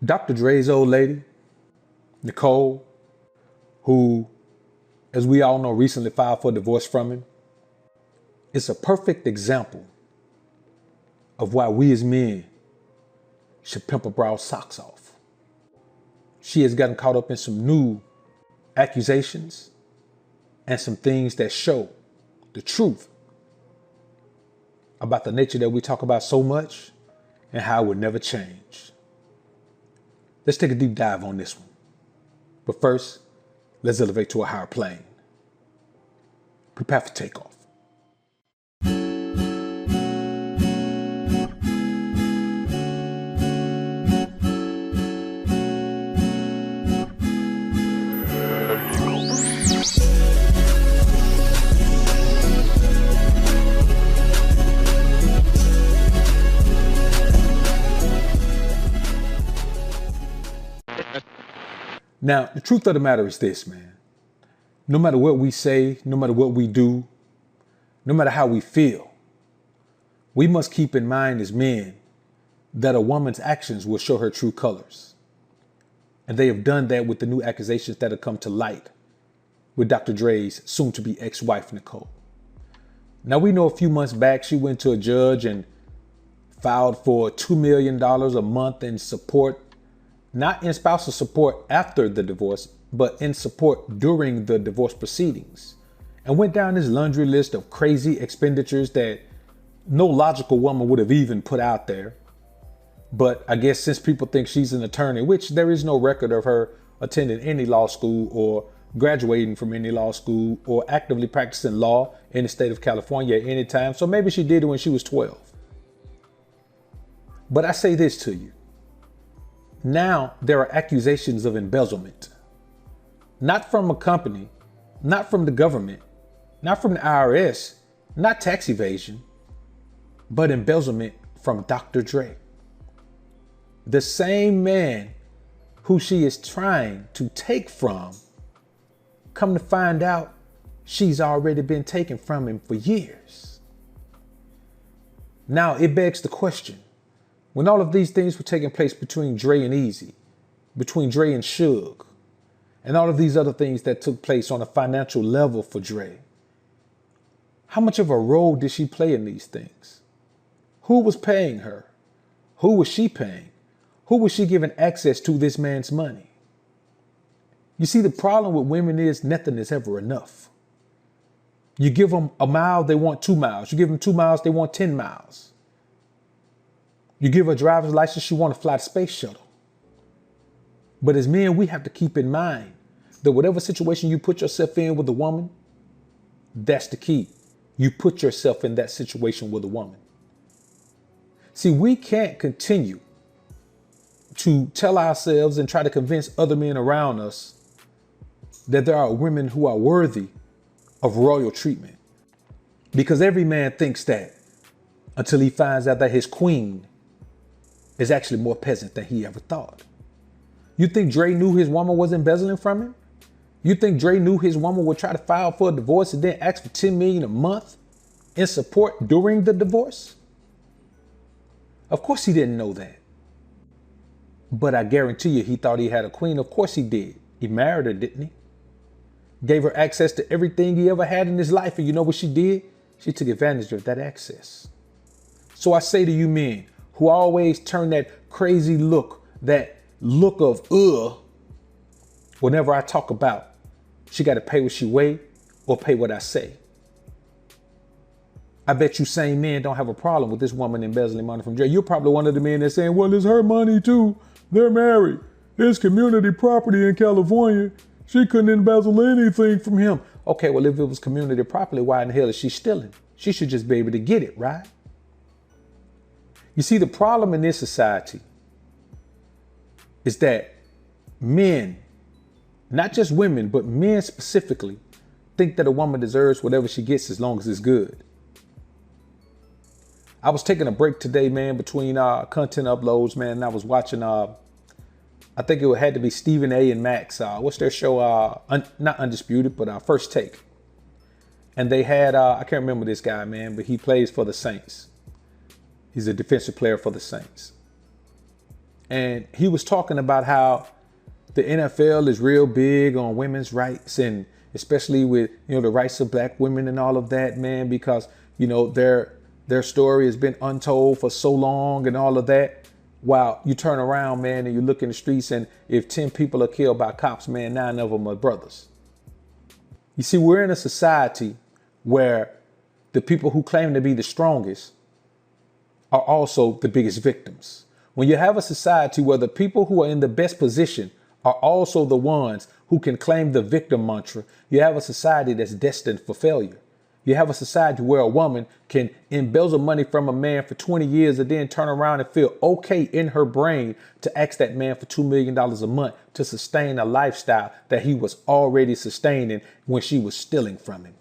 Dr. Dre's old lady, Nicole, who, as we all know, recently filed for divorce from him, is a perfect example of why we as men should pimp a broad's socks off. She has gotten caught up in some new accusations and some things that show the truth about the nature that we talk about so much and how it would never change. Let's take a deep dive on this one. But first, let's elevate to a higher plane. Prepare for takeoff. Now, the truth of the matter is this, man. No matter what we say, no matter what we do, no matter how we feel, we must keep in mind as men that a woman's actions will show her true colors. And they have done that with the new accusations that have come to light with Dr. Dre's soon-to-be ex-wife, Nicole. Now, we know a few months back, she went to a judge and filed for $2 million a month in support, not in spousal support after the divorce, but in support during the divorce proceedings, and went down this laundry list of crazy expenditures that no logical woman would have even put out there. But I guess since people think she's an attorney, which there is no record of her attending any law school or graduating from any law school or actively practicing law in the state of California at any time. So maybe she did it when she was 12. But I say this to you. Now there are accusations of embezzlement, not from a company, not from the government, not from the IRS, not tax evasion, but embezzlement from Dr. Dre. The same man who she is trying to take from, come to find out she's already been taken from him for years. Now it begs the question, when all of these things were taking place between Dre and Easy, between Dre and Suge, and all of these other things that took place on a financial level for Dre, how much of a role did she play in these things? Who was paying her? Who was she paying? Who was she giving access to this man's money? You see, the problem with women is nothing is ever enough. You give them a mile, they want 2 miles. You give them 2 miles, they want 10 miles. You give her a driver's license, she want to fly the space shuttle. But as men, we have to keep in mind that whatever situation you put yourself in with a woman, that's the key. You put yourself in that situation with a woman. See, we can't continue to tell ourselves and try to convince other men around us that there are women who are worthy of royal treatment. Because every man thinks that until he finds out that his queen is actually more peasant than he ever thought. You think Dre knew his woman was embezzling from him? You think Dre knew his woman would try to file for a divorce and then ask for $10 million a month in support during the divorce? Of course he didn't know that. But I guarantee you he thought he had a queen. Of course he did. He married her, didn't he? Gave her access to everything he ever had in his life. And you know what she did? She took advantage of that access. So I say to you men who always turn that crazy look, that look of whenever I talk about she got to pay what she weigh or pay what I say. I bet you same men don't have a problem with this woman embezzling money from Dre. You're probably one of the men that's saying, well, it's her money too. They're married. It's community property in California. She couldn't embezzle anything from him. Okay, well, if it was community property, why in the hell is she stealing? She should just be able to get it, right? You see, the problem in this society is that men, not just women, but men specifically, think that a woman deserves whatever she gets as long as it's good. I was taking a break today, man, between content uploads, man, and I was watching, I think it had to be Stephen A. and Max. What's their show? Not Undisputed, but First Take. And they had, I can't remember this guy, man, but he plays for the Saints. He's a defensive player for the Saints. And he was talking about how the NFL is real big on women's rights, and especially with, the rights of black women and all of that, man, because, their story has been untold for so long and all of that. While you turn around, man, and you look in the streets, and if 10 people are killed by cops, man, 9 of them are brothers. You see, we're in a society where the people who claim to be the strongest are also the biggest victims. When you have a society where the people who are in the best position are also the ones who can claim the victim mantra, you have a society that's destined for failure. You have a society where a woman can embezzle money from a man for 20 years and then turn around and feel okay in her brain to ask that man for $2 million a month to sustain a lifestyle that he was already sustaining when she was stealing from him.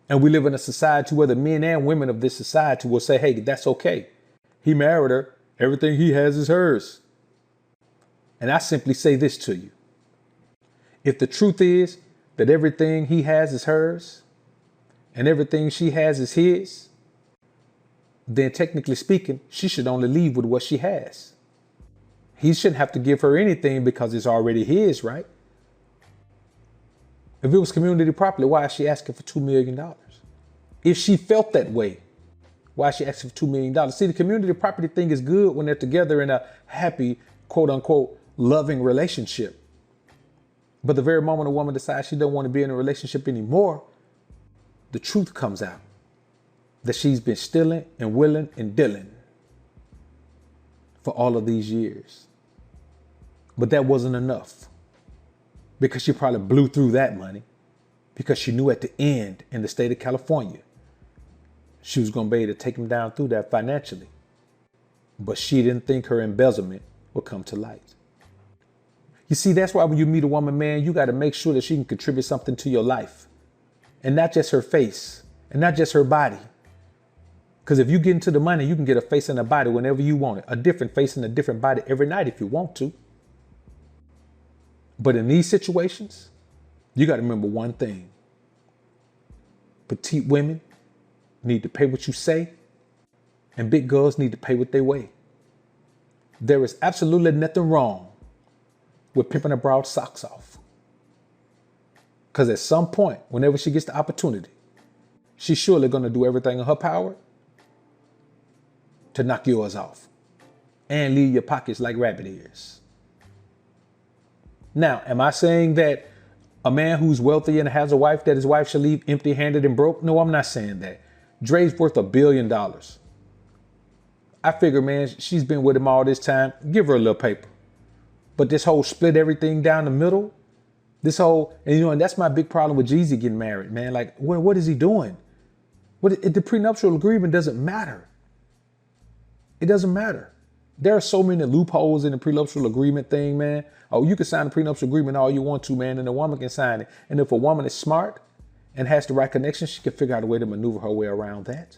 And we live in a society where the men and women of this society will say, hey, that's okay. He married her. Everything he has is hers. And I simply say this to you. If the truth is that everything he has is hers and everything she has is his, then technically speaking, she should only leave with what she has. He shouldn't have to give her anything because it's already his, right? If it was community property, why is she asking for $2 million? If she felt that way, why is she asking for $2 million? See, the community property thing is good when they're together in a happy, quote unquote, loving relationship. But the very moment a woman decides she don't want to be in a relationship anymore, the truth comes out that she's been stealing and willing and dealing for all of these years. But that wasn't enough, because she probably blew through that money because she knew at the end in the state of California, she was going to be able to take him down through that financially. But she didn't think her embezzlement would come to light. You see, that's why when you meet a woman, man, you got to make sure that she can contribute something to your life, and not just her face and not just her body. Because if you get into the money, you can get a face and a body whenever you want it, a different face and a different body every night if you want to. But in these situations, you got to remember one thing. Petite women need to pay what you say, and big girls need to pay what they weigh. There is absolutely nothing wrong with pimping a broad's socks off. Because at some point, whenever she gets the opportunity, she's surely going to do everything in her power to knock yours off and leave your pockets like rabbit ears. Now, am I saying that a man who's wealthy and has a wife, that his wife should leave empty-handed and broke? No, I'm not saying that. Dre's worth $1 billion. I figure, man, she's been with him all this time. Give her a little paper. But this whole split everything down the middle, and that's my big problem with Jeezy getting married, man. Like, what is he doing? The prenuptial agreement doesn't matter. It doesn't matter. There are so many loopholes in the prenuptial agreement thing, man. Oh, you can sign a prenuptial agreement all you want to, man, and a woman can sign it. And if a woman is smart and has the right connections, she can figure out a way to maneuver her way around that.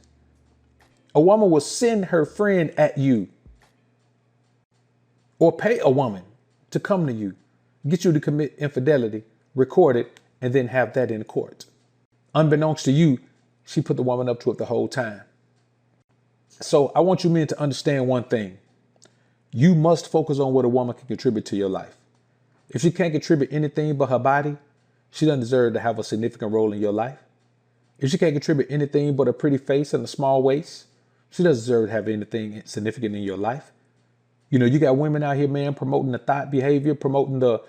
A woman will send her friend at you or pay a woman to come to you, get you to commit infidelity, record it, and then have that in court. Unbeknownst to you, she put the woman up to it the whole time. So I want you men to understand one thing. You must focus on what a woman can contribute to your life. If she can't contribute anything but her body, she doesn't deserve to have a significant role in your life. If she can't contribute anything but a pretty face and a small waist, she doesn't deserve to have anything significant in your life. You got women out here, man, promoting the thought behavior, promoting the,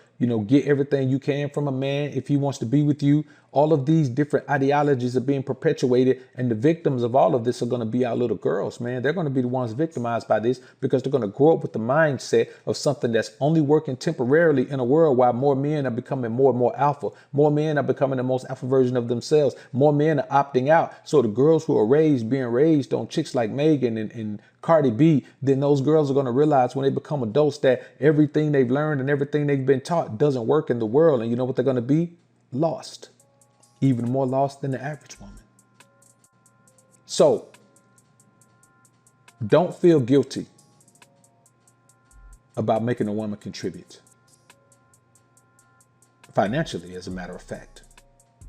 get everything you can from a man if he wants to be with you. All of these different ideologies are being perpetuated, and the victims of all of this are going to be our little girls, man. They're going to be the ones victimized by this because they're going to grow up with the mindset of something that's only working temporarily in a world while more men are becoming more and more alpha. More men are becoming the most alpha version of themselves. More men are opting out. So the girls who are being raised on chicks like Megan and Cardi B, then those girls are going to realize when they become adults that everything they've learned and everything they've been taught doesn't work in the world. And you know what they're going to be? Lost. Even more lost than the average woman. So don't feel guilty about making a woman contribute. Financially, as a matter of fact.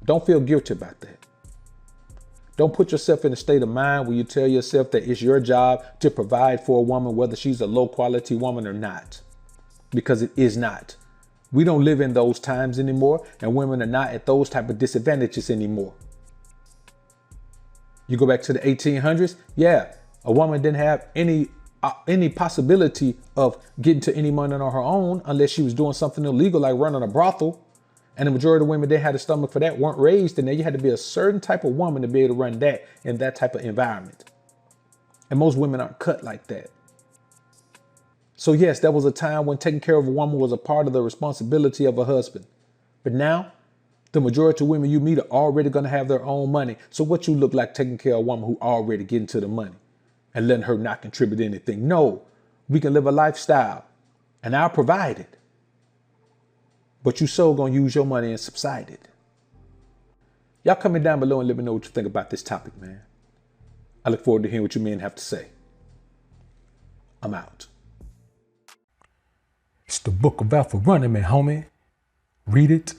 Don't feel guilty about that. Don't put yourself in a state of mind where you tell yourself that it's your job to provide for a woman, whether she's a low quality woman or not, because it is not. We don't live in those times anymore, and women are not at those type of disadvantages anymore. You go back to the 1800s, yeah, a woman didn't have any possibility of getting to any money on her own unless she was doing something illegal like running a brothel. And the majority of women that had a stomach for that weren't raised in there. You had to be a certain type of woman to be able to run that in that type of environment. And most women aren't cut like that. So yes, there was a time when taking care of a woman was a part of the responsibility of a husband. But now, the majority of women you meet are already going to have their own money. So what you look like taking care of a woman who already getting to the money and letting her not contribute anything? No, we can live a lifestyle and I'll provide it. But you so gonna use your money and subside it. Y'all comment down below and let me know what you think about this topic, man. I look forward to hearing what you men have to say. I'm out. It's the book of Alpha running, man, homie. Read it.